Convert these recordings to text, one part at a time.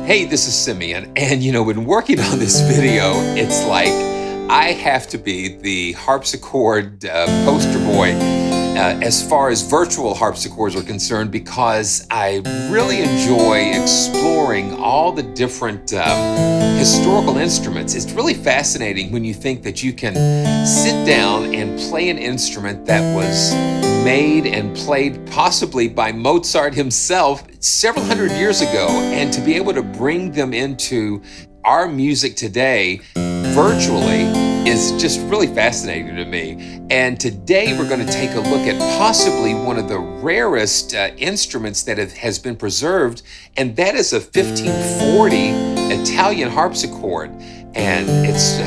Hey, this is Simeon, and when working on this video, it's like I have to be the harpsichord poster boy as far as virtual harpsichords are concerned, because I really enjoy exploring all the different historical instruments. It's really fascinating when you think that you can sit down and play an instrument that was made and played possibly by Mozart himself several hundred years ago, and to be able to bring them into our music today virtually is just really fascinating to me. And today we're going to take a look at possibly one of the rarest instruments that has been preserved, and that is a 1540 Italian harpsichord. And it's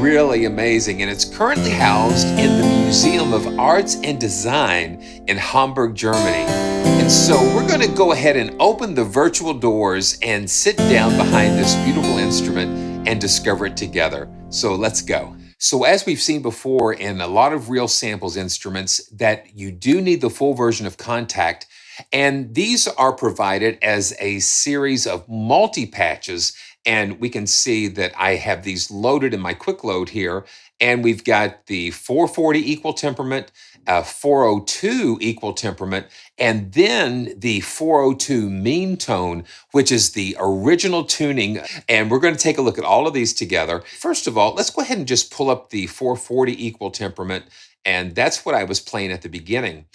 really amazing, and it's currently housed in the Museum of Arts and Design in Hamburg, Germany. And so we're going to go ahead and open the virtual doors and sit down behind this beautiful instrument and discover it together. So let's go. So as we've seen before in a lot of real samples instruments, that you do need the full version of Kontakt, and these are provided as a series of multi-patches. And we can see that I have these loaded in my quick load here. And we've got the 440 equal temperament, 402 equal temperament, and then the 402 meantone, which is the original tuning. And we're going to take a look at all of these together. First of all, let's go ahead and just pull up the 440 equal temperament. And that's what I was playing at the beginning.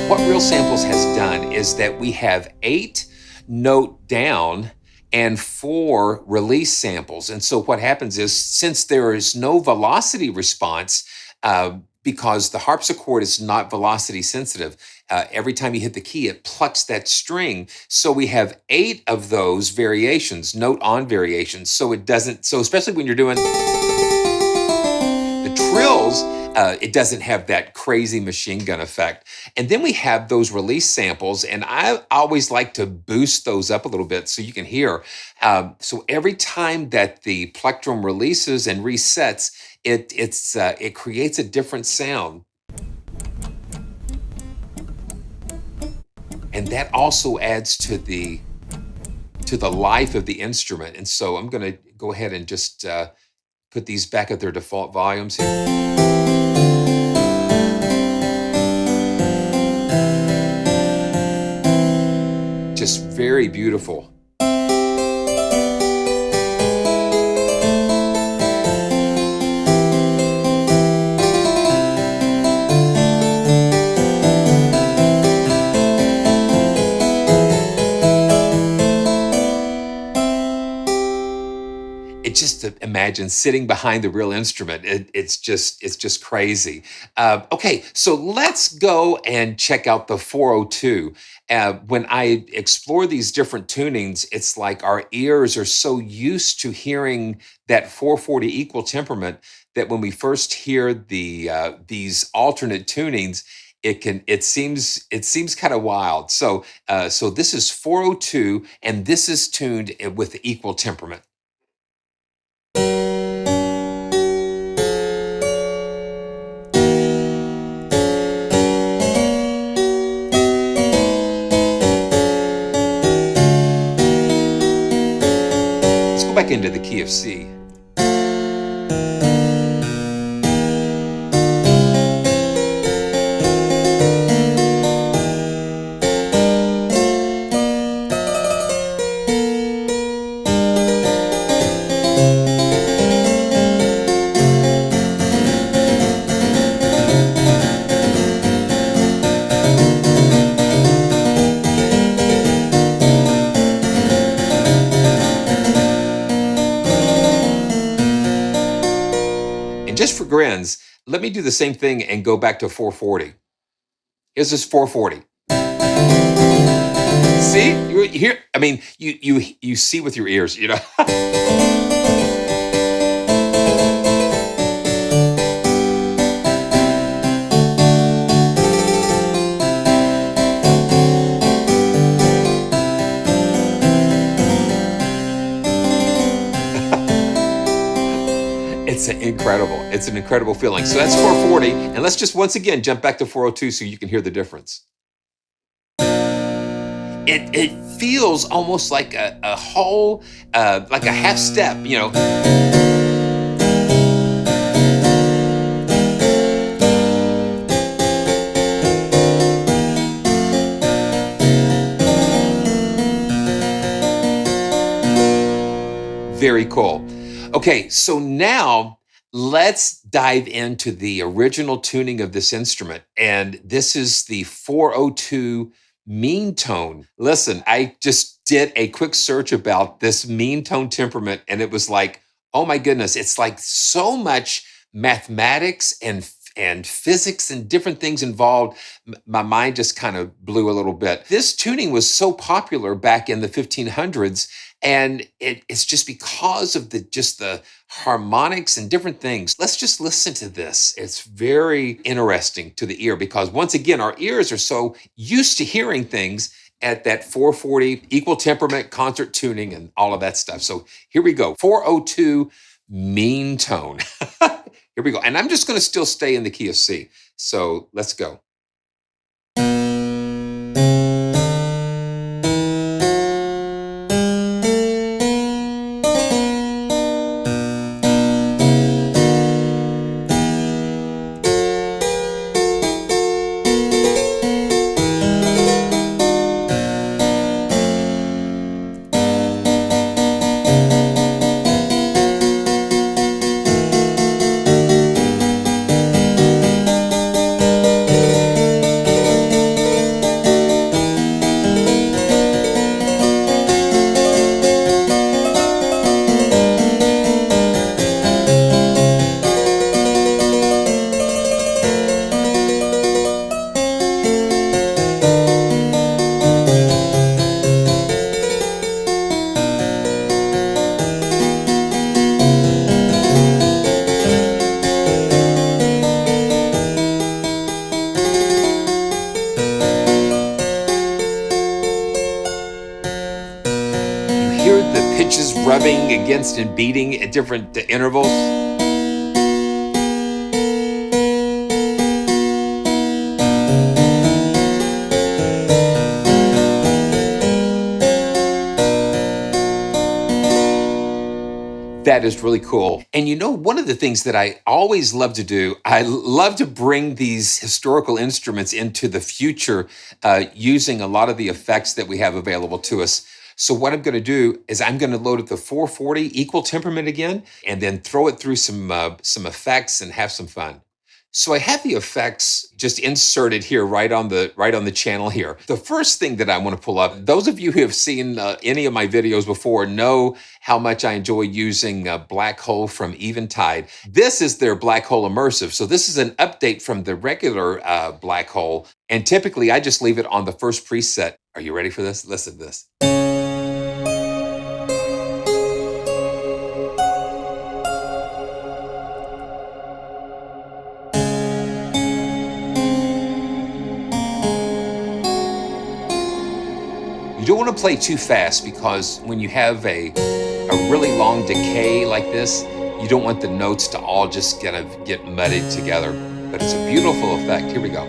What Real Samples has done is that we have 8 note down and 4 release samples. And so what happens is, since there is no velocity response, because the harpsichord is not velocity sensitive, every time you hit the key, it plucks that string. So we have 8 of those variations, note on variations. So it doesn't, so especially when you're doing the trills, it doesn't have that crazy machine gun effect. And then we have those release samples, and I always like to boost those up a little bit so you can hear. So every time that the plectrum releases and resets, it creates a different sound. And that also adds to the life of the instrument. And so I'm going to go ahead and just put these back at their default volumes here. Just very beautiful. Just to imagine sitting behind the real instrument, it's just crazy. Okay, so let's go and check out the 402. When I explore these different tunings, it's like our ears are so used to hearing that 440 equal temperament that when we first hear these alternate tunings, it seems kind of wild. So this is 402, and this is tuned with the equal temperament. Back into the key of C. Just for grins, let me do the same thing and go back to 440. Here's this 440. See? You hear? I mean, you see with your ears, incredible. It's an incredible feeling. So that's 440. And let's just once again jump back to 402 so you can hear the difference. It feels almost like a whole, like a half step, you know. Very cool. Okay, so now let's dive into the original tuning of this instrument. And this is the 402 meantone. Listen, I just did a quick search about this meantone temperament, and it was like, oh my goodness, it's like so much mathematics and physics and different things involved. My mind just kind of blew a little bit. This tuning was so popular back in the 1500s, and it's just because of the harmonics and different things. Let's just listen to this. It's very interesting to the ear because once again, our ears are so used to hearing things at that 440 equal temperament concert tuning and all of that stuff. So here we go. 402 meantone. Here we go. And I'm just going to still stay in the key of C. So let's go. Hear the pitches rubbing against and beating at different intervals. That is really cool. And you know, one of the things that I always love to do, I love to bring these historical instruments into the future using a lot of the effects that we have available to us. So what I'm going to do is I'm going to load up the 440 equal temperament again, and then throw it through some effects and have some fun. So I have the effects just inserted here right on the channel here. The first thing that I want to pull up, those of you who have seen any of my videos before know how much I enjoy using Black Hole from Eventide. This is their Black Hole Immersive. So this is an update from the regular Black Hole. And typically I just leave it on the first preset. Are you ready for this? Listen to this. You don't want to play too fast because when you have a really long decay like this, you don't want the notes to all just kind of get muddied together. But it's a beautiful effect. Here we go.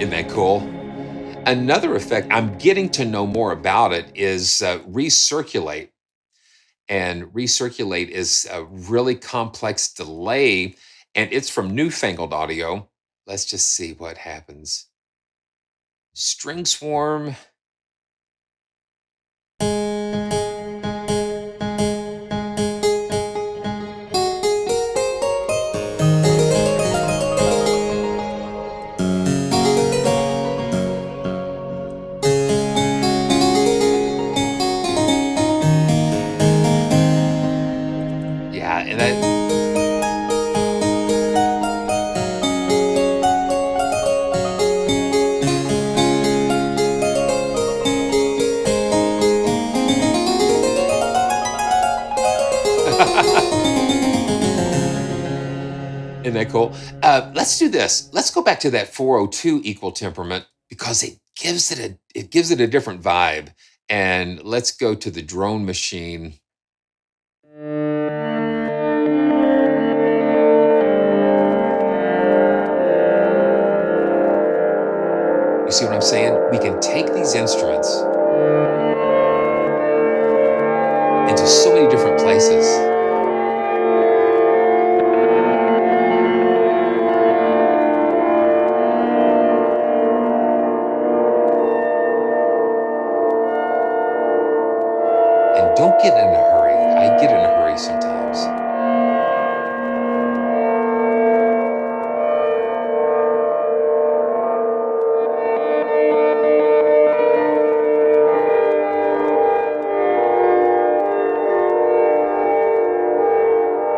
Isn't that cool? Another effect, I'm getting to know more about it, is recirculate. And recirculate is a really complex delay, and it's from Newfangled Audio. Let's just see what happens. String Swarm. Let's do this. Let's go back to that 402 equal temperament because it gives it a different vibe. And let's go to the drone machine. You see what I'm saying? We can take these instruments into so many different places. And don't get in a hurry. I get in a hurry sometimes.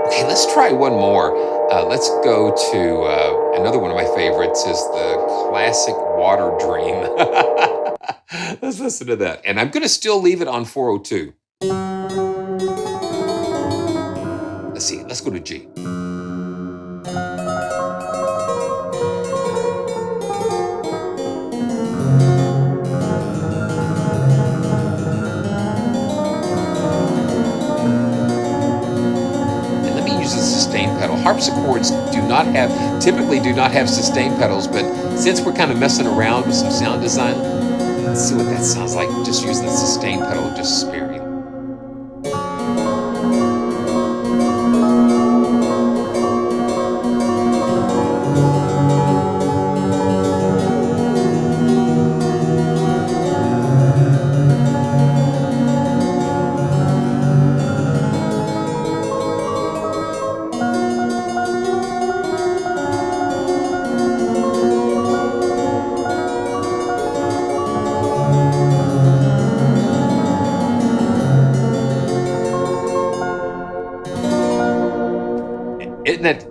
Okay, let's try one more. Let's go to another one of my favorites is the classic Water Dream. Let's listen to that. And I'm going to still leave it on 402. Let's see. Let's go to G. And let me use the sustain pedal. Harpsichords typically do not have sustain pedals, but since we're kind of messing around with some sound design, let's see what that sounds like just using the sustain pedal, just sparing.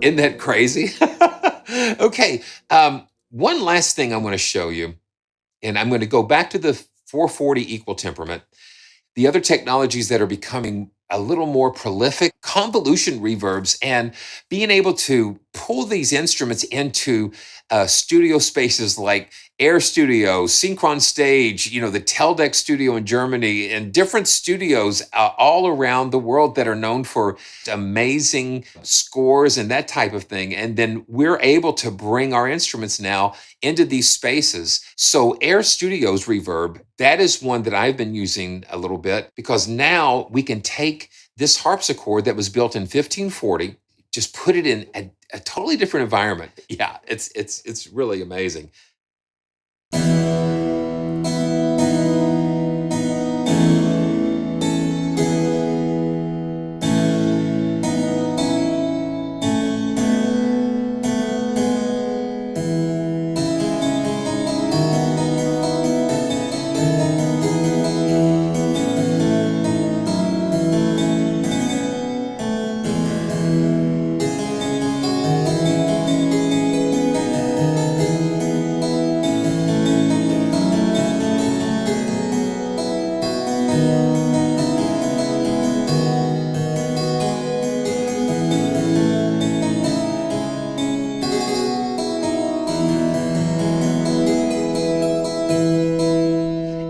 Isn't that crazy? Okay, one last thing I want to show you, and I'm going to go back to the 440 equal temperament. The other technologies that are becoming a little more prolific, convolution reverbs, and being able to pull these instruments into studio spaces like Air Studio, Synchron Stage, the Teldec studio in Germany, and different studios all around the world that are known for amazing scores and that type of thing. And then we're able to bring our instruments now into these spaces. So Air Studio's reverb, that is one that I've been using a little bit because now we can take this harpsichord that was built in 1540, just put it in a totally different environment. Yeah, it's really amazing.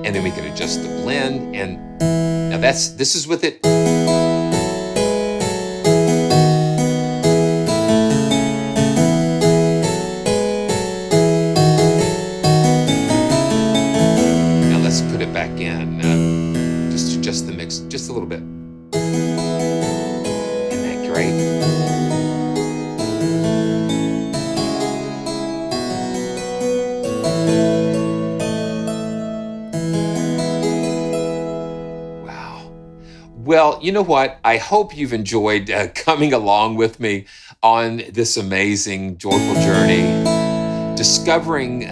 And then we can adjust the blend. And now this is with it. Now let's put it back in. Just adjust the mix just a little bit. Isn't that great? Well, you know what? I hope you've enjoyed coming along with me on this amazing, joyful journey, discovering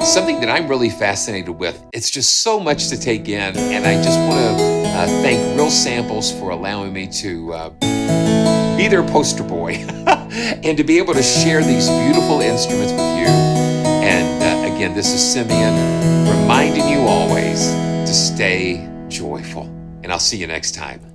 something that I'm really fascinated with. It's just so much to take in, and I just want to thank Real Samples for allowing me to be their poster boy and to be able to share these beautiful instruments with you. And again, this is Simeon reminding you always to stay joyful. And I'll see you next time.